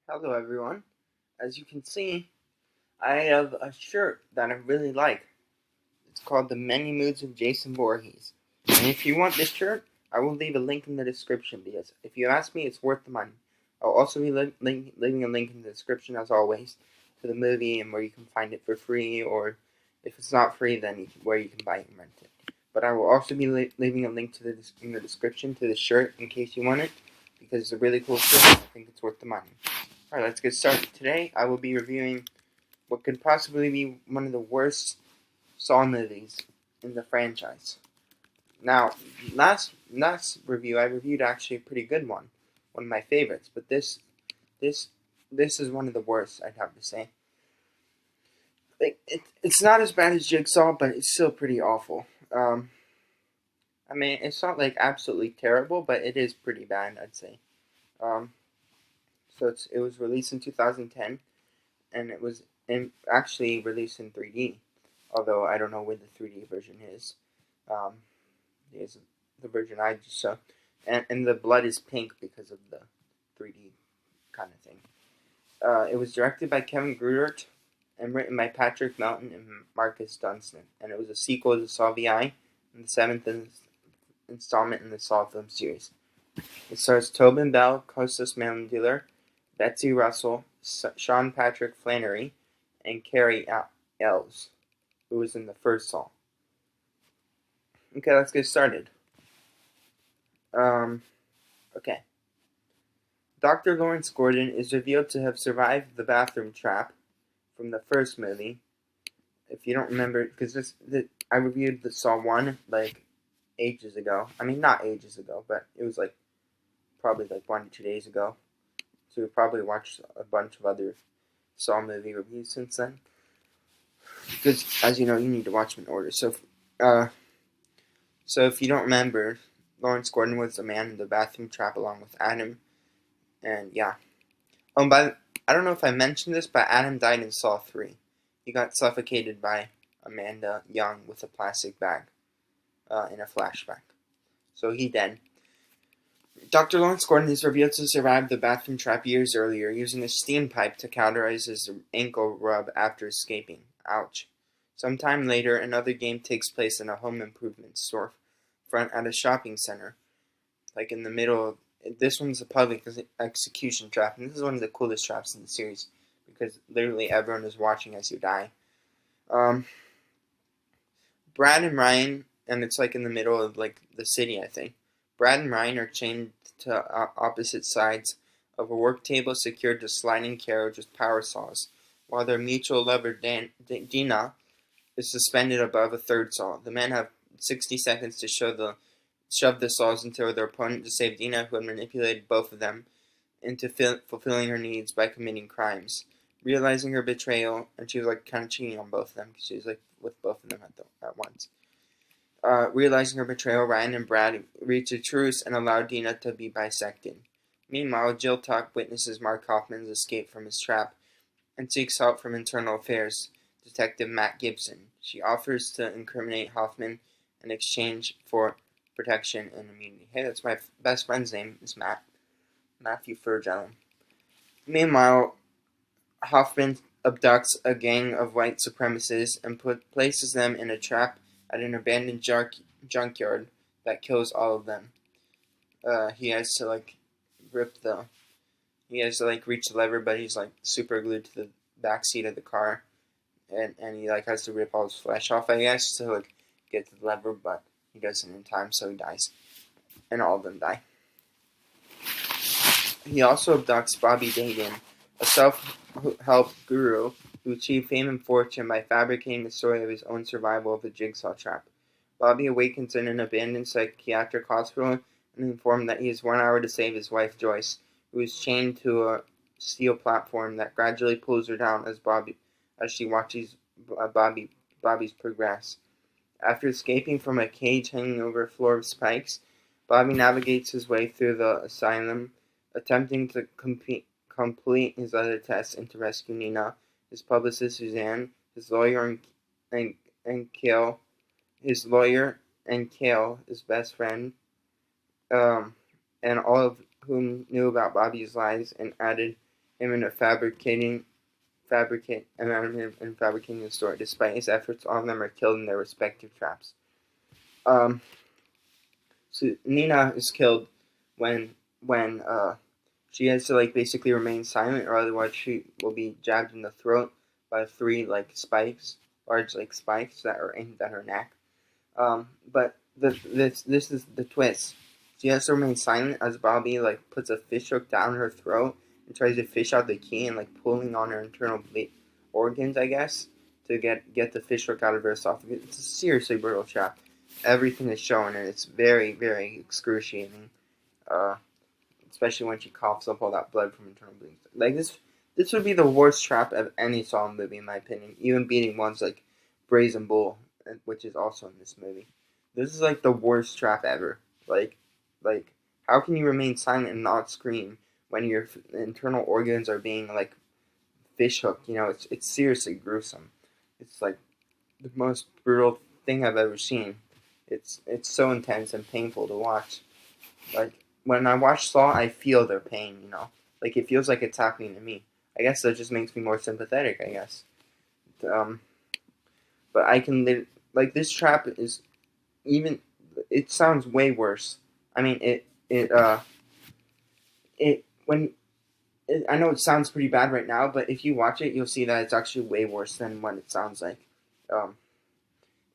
Hello everyone. As you can see, I have a shirt that I really like. It's called The Many Moods of Jason Voorhees. And if you want this shirt, I will leave a link in the description because if you ask me, it's worth the money. I'll also be leaving a link in the description as always to the movie and where you can find it for free, or if it's not free, then where you can buy it and rent it. But I will also be leaving a link to in the description to the shirt in case you want it because it's a really cool shirt and I think it's worth the money. Alright, let's get started. Today I will be reviewing what could possibly be one of the worst Saw movies in the franchise. Now, last review I reviewed actually a pretty good one of my favorites, but this is one of the worst, I'd have to say. It's not as bad as Jigsaw, but it's still pretty awful. I mean, it's not like absolutely terrible, but it is pretty bad, I'd say. Um, it was released in 2010, and it was actually released in 3D. Although I don't know where the 3D version is. Is the version I just saw, and the blood is pink because of the 3D kind of thing. It was directed by Kevin Grudert and written by Patrick Melton and Marcus Dunstan, and it was a sequel to Saw VI and the seventh installment in the Saw film series. It stars Tobin Bell, Costas Mandylor, Betsy Russell, Sean Patrick Flannery, and Carrie Elves, who was in the first Saw. Okay, let's get started. Okay. Dr. Lawrence Gordon is revealed to have survived the bathroom trap from the first movie. If you don't remember, because I reviewed the Saw 1 like ages ago. I mean, not ages ago, but it was like probably like 1 or 2 days ago. So we probably watched a bunch of other Saw movie reviews since then. Because, as you know, you need to watch them in order. So if you don't remember, Lawrence Gordon was the man in the bathroom trap along with Adam. And yeah. I don't know if I mentioned this, but Adam died in Saw 3. He got suffocated by Amanda Young with a plastic bag in a flashback. So he dead. Dr. Lawrence Gordon is revealed to survive the bathroom trap years earlier, using a steam pipe to cauterize his ankle rub after escaping. Ouch. Sometime later, another game takes place in a home improvement store front at a shopping center. Like in the middle of... This one's a public execution trap, and this is one of the coolest traps in the series, because literally everyone is watching as you die. Brad and Ryan, and it's like in the middle of like the city, I think. Brad and Ryan are chained to opposite sides of a work table secured to sliding carriage with power saws, while their mutual lover Dina is suspended above a third saw. The men have 60 seconds to shove the saws into their opponent to save Dina, who had manipulated both of them into fulfilling her needs by committing crimes. Realizing her betrayal, and she was like kind of cheating on both of them because she was like with both of them at once. Realizing her betrayal, Ryan and Brad reach a truce and allow Dina to be bisected. Meanwhile, Jill Tuck witnesses Mark Hoffman's escape from his trap and seeks help from Internal Affairs Detective Matt Gibson. She offers to incriminate Hoffman in exchange for protection and immunity. Hey, that's my best friend's name is Matthew Furgello. Meanwhile, Hoffman abducts a gang of white supremacists and places them in a trap at an abandoned junkyard that kills all of them. He has to like reach the lever, but he's like super glued to the back seat of the car, and he like has to rip all his flesh off, I guess, to like get to the lever, but he doesn't in time, so he dies, and all of them die. He also abducts Bobby Dagan, a self-help guru who achieved fame and fortune by fabricating the story of his own survival of the Jigsaw trap. Bobby awakens in an abandoned psychiatric hospital and informed that he has 1 hour to save his wife Joyce, who is chained to a steel platform that gradually pulls her down as she watches Bobby's progress. After escaping from a cage hanging over a floor of spikes, Bobby navigates his way through the asylum, attempting to complete his other tests and to rescue Nina, his publicist Suzanne, his lawyer and Kale, his best friend, and all of whom knew about Bobby's lies and added him in a fabricating the story. Despite his efforts, all of them are killed in their respective traps. Um, so Nina is killed when she has to like basically remain silent, or otherwise she will be jabbed in the throat by three like spikes, large like spikes that are aimed at her neck. But this is the twist. She has to remain silent as Bobby like puts a fish hook down her throat and tries to fish out the key and like pulling on her internal organs, I guess, to get the fish hook out of her esophagus. It's a seriously brutal trap. Everything is shown and it's very very excruciating. Uh, Especially when she coughs up all that blood from internal bleeding. Like this would be the worst trap of any Saw movie in my opinion, even beating ones like Brazen Bull, which is also in this movie. This is like the worst trap ever. Like, like how can you remain silent and not scream when your internal organs are being like fish hooked? You know, it's seriously gruesome. It's like the most brutal thing I've ever seen. It's so intense and painful to watch. Like when I watch Saw, I feel their pain. You know, like it feels like it's happening to me. I guess that just makes me more sympathetic. I guess. Um, but I can like this trap is even. It sounds way worse. I mean, it when I know it sounds pretty bad right now, but if you watch it, you'll see that it's actually way worse than what it sounds like. Um,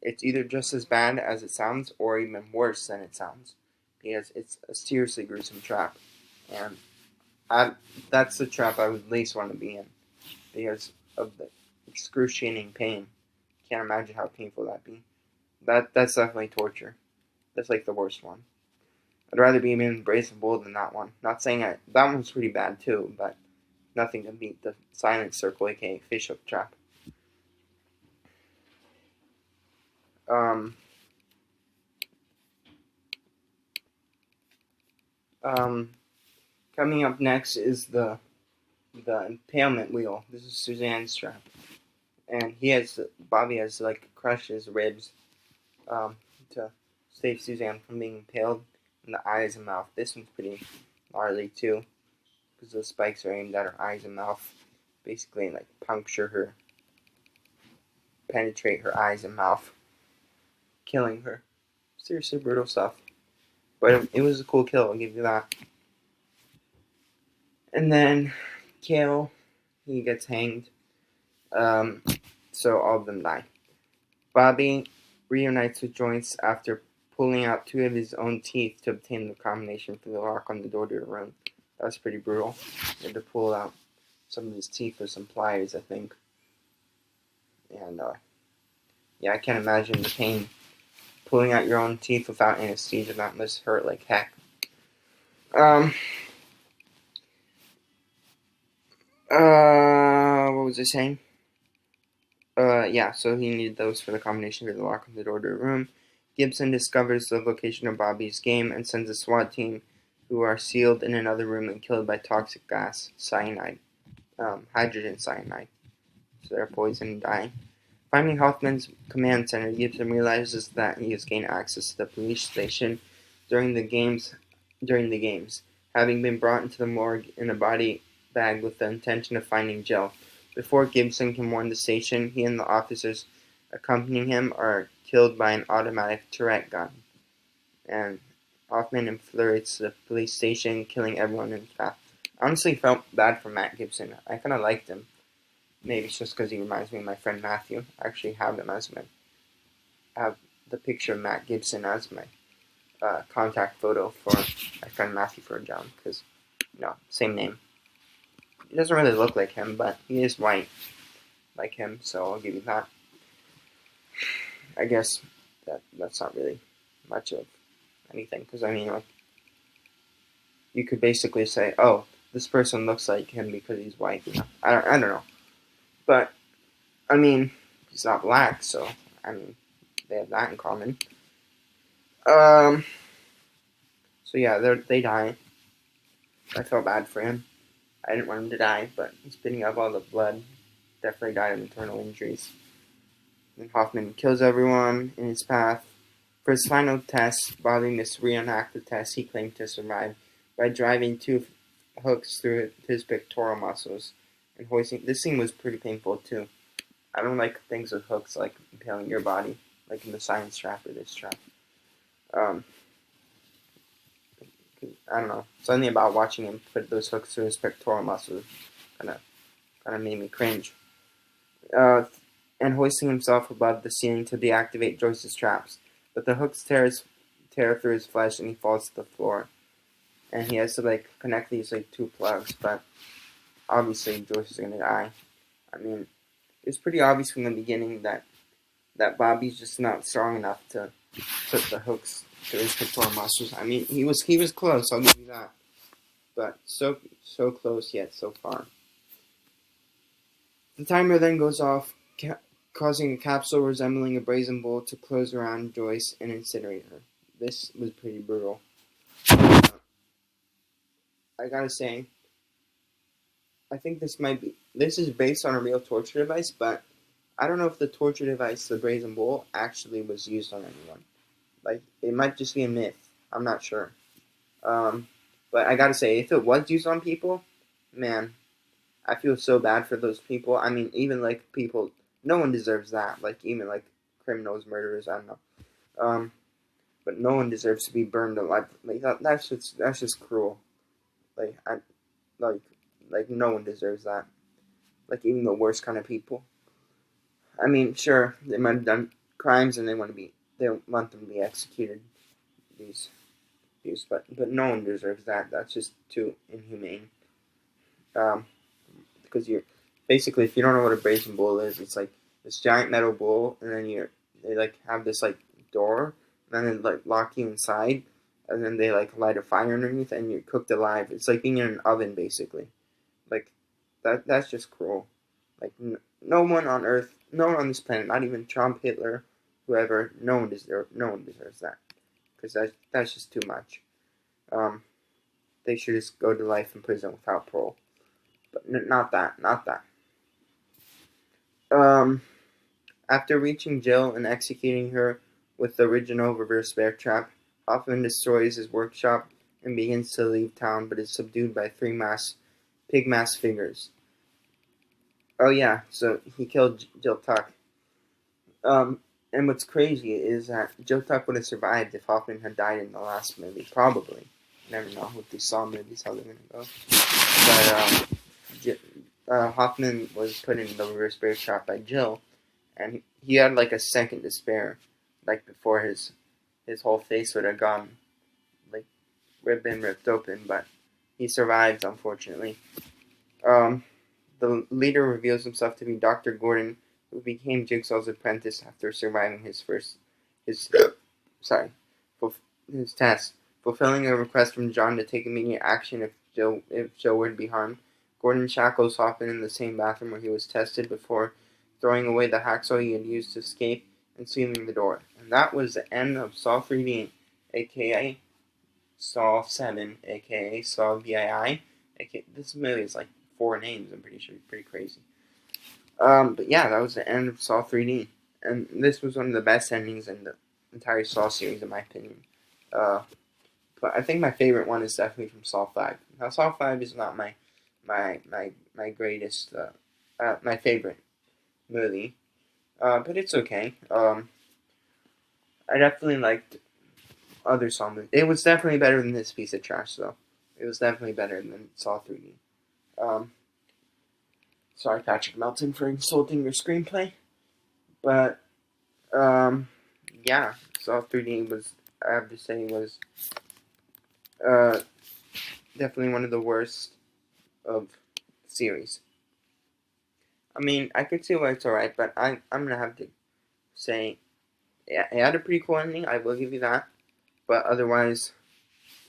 it's either just as bad as it sounds, or even worse than it sounds, because it's a seriously gruesome trap, and I, that's the trap I would least want to be in because of the excruciating pain. Can't imagine how painful that'd be. That's definitely torture. That's like the worst one. I'd rather be in Brazen Bull than that one. Not saying that one's pretty bad too, but nothing can beat the Silent Circle, aka Fish Hook Trap. Um, um, Coming up next is the impalement wheel. This is Suzanne's trap, and Bobby has like crushed his ribs to save Suzanne from being impaled in the eyes and mouth. This one's pretty gnarly too, because those spikes are aimed at her eyes and mouth, basically like penetrate her eyes and mouth, killing her. Seriously brutal stuff, but it was a cool kill. I'll give you that. And then Kale, he gets hanged. Um, so all of them die. Bobby reunites with Joyce after pulling out two of his own teeth to obtain the combination for the lock on the door to her room. That was pretty brutal. He had to pull out some of his teeth with some pliers, I think. And yeah, I can't imagine the pain. Pulling out your own teeth without anesthesia, that must hurt like heck. What was I saying? Yeah, so he needed those for the combination for the lock on the door to her room. Gibson discovers the location of Bobby's game and sends a SWAT team who are sealed in another room and killed by toxic gas, cyanide, hydrogen cyanide. So they're poisoned and dying. Finding Hoffman's command center, Gibson realizes that he has gained access to the police station during the games. Having been brought into the morgue in a body bag with the intention of finding Jill. Before Gibson can warn the station, he and the officers accompanying him are killed by an automatic turret gun. And Hoffman infiltrates the police station, killing everyone in his path. I honestly felt bad for Matt Gibson. I kind of liked him. Maybe it's just because he reminds me of my friend Matthew. I actually have him as I have the picture of Matt Gibson as my contact photo for my friend Matthew for a job, because, same name. He doesn't really look like him, but he is white like him, so I'll give you that. I guess that's not really much of anything, because I mean, like, you could basically say, oh, this person looks like him because he's white. I don't know, but I mean, he's not black, so I mean, they have that in common. So yeah, they die. I felt bad for him. I didn't want him to die, but he's spitting up all the blood. Definitely died of internal injuries. And Hoffman kills everyone in his path. For his final test, Bobby must reenact the test he claimed to survive by driving hooks through his pectoral muscles and hoisting. This scene was pretty painful too. I don't like things with hooks like impaling your body, like in the science trap or this trap. Um, I don't know. Something about watching him put those hooks through his pectoral muscles kind of made me cringe. Uh, and hoisting himself above the ceiling to deactivate Joyce's traps, but the hooks tear through his flesh and he falls to the floor. And he has to like connect these like two plugs, but obviously Joyce is gonna die. I mean, it's pretty obvious from the beginning that Bobby's just not strong enough to put the hooks through his pectoral muscles. I mean, he was close. I'll give you that, but so close yet so far. The timer then goes off, causing a capsule resembling a brazen bull to close around Joyce and incinerate her. This was pretty brutal. I gotta say, I think this is based on a real torture device, but I don't know if the torture device, the brazen bull, actually was used on anyone. Like, it might just be a myth. I'm not sure. But I gotta say, if it was used on people, man, I feel so bad for those people. I mean, even like people, no one deserves that. Like, even like criminals, murderers, I don't know. But no one deserves to be burned alive. Like that's just cruel. Like like like no one deserves that. Like even the worst kind of people. I mean, sure, they might have done crimes and they want them to be executed. These but no one deserves that. That's just too inhumane. Um, because you're basically, if you don't know what a brazen bull is, it's like this giant metal bull, and then they like have this like door, and then they like lock you inside, and then they like light a fire underneath, and you're cooked alive. It's like being in an oven, basically. Like that's just cruel. Like no one on Earth, no one on this planet, not even Trump, Hitler, whoever, no one deserves that, because that's just too much. Um, they should just go to life in prison without parole. But not that. Um, After reaching Jill and executing her with the original reverse bear trap, Hoffman destroys his workshop and begins to leave town, but is subdued by three pig mask figures. Oh yeah, so he killed Jill Tuck. And what's crazy is that Jill Tuck would have survived if Hoffman had died in the last movie. Probably. You never know with these Saw movies how they're gonna go. But Hoffman was put in the reverse bear trap by Jill, and he had like a second to spare, like before his whole face would have gone, like been ripped open, but he survived unfortunately. Um, the leader reveals himself to be Dr. Gordon, who became Jigsaw's apprentice after surviving his sorry his test, fulfilling a request from John to take immediate action if Joe were to be harmed. Gordon shackles Hoffman in the same bathroom where he was tested before throwing away the hacksaw he had used to escape and sealing the door. And that was the end of Saw 3D, aka Saw 7, aka Saw VII. This movie is like 4 names, I'm pretty sure. Pretty crazy. But yeah, that was the end of Saw 3D. And this was one of the best endings in the entire Saw series, in my opinion. But I think my favorite one is definitely from Saw 5. Now, Saw 5 is not my greatest, my favorite movie. But it's okay. I definitely liked other Saw movies. It was definitely better than this piece of trash, though. It was definitely better than Saw 3D. Sorry, Patrick Melton, for insulting your screenplay. But, yeah, Saw 3D was, I have to say, was uh, definitely one of the worst of the series. I mean, I could see why it's alright, but I'm gonna have to say, yeah, it had a pretty cool ending, I will give you that. But otherwise,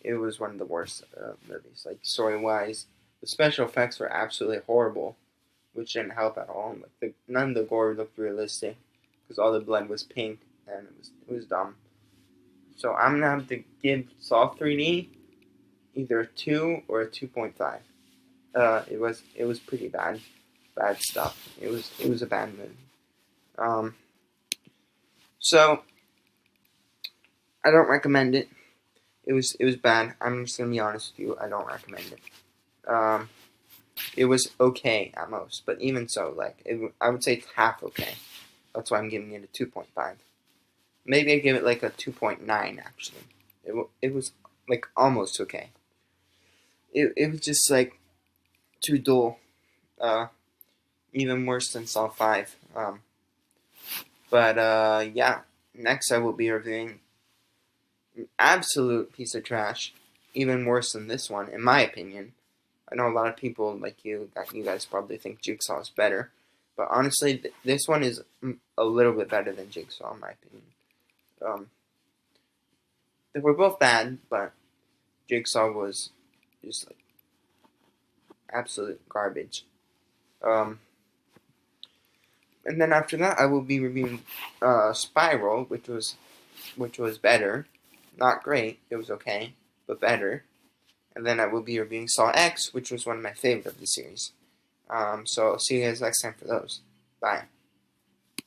it was one of the worst movies. Like, story-wise, the special effects were absolutely horrible, which didn't help at all. Like, none of the gore looked realistic, because all the blood was pink, and it was dumb. So I'm gonna have to give Saw 3D either a 2 or a 2.5. It was pretty bad stuff. It was a bad movie. Um, so I don't recommend it. It was bad. I'm just gonna be honest with you. I don't recommend it. It was okay at most, but even so, like I would say it's half okay. That's why I'm giving it a 2.5. Maybe I give it like a 2.9 actually. It was like almost okay. It was just like too dull. Uh, Even worse than Saw 5. Yeah. Next, I will be reviewing an absolute piece of trash, even worse than this one, in my opinion. I know a lot of people like you guys probably think Jigsaw is better, but honestly, this one is a little bit better than Jigsaw, in my opinion. Um, they were both bad, but Jigsaw was just like absolute garbage. Um, and then after that, I will be reviewing Spiral, which was better, not great. It was okay, but better. And then I will be reviewing Saw X, which was one of my favorite of the series. So I'll see you guys next time for those. Bye.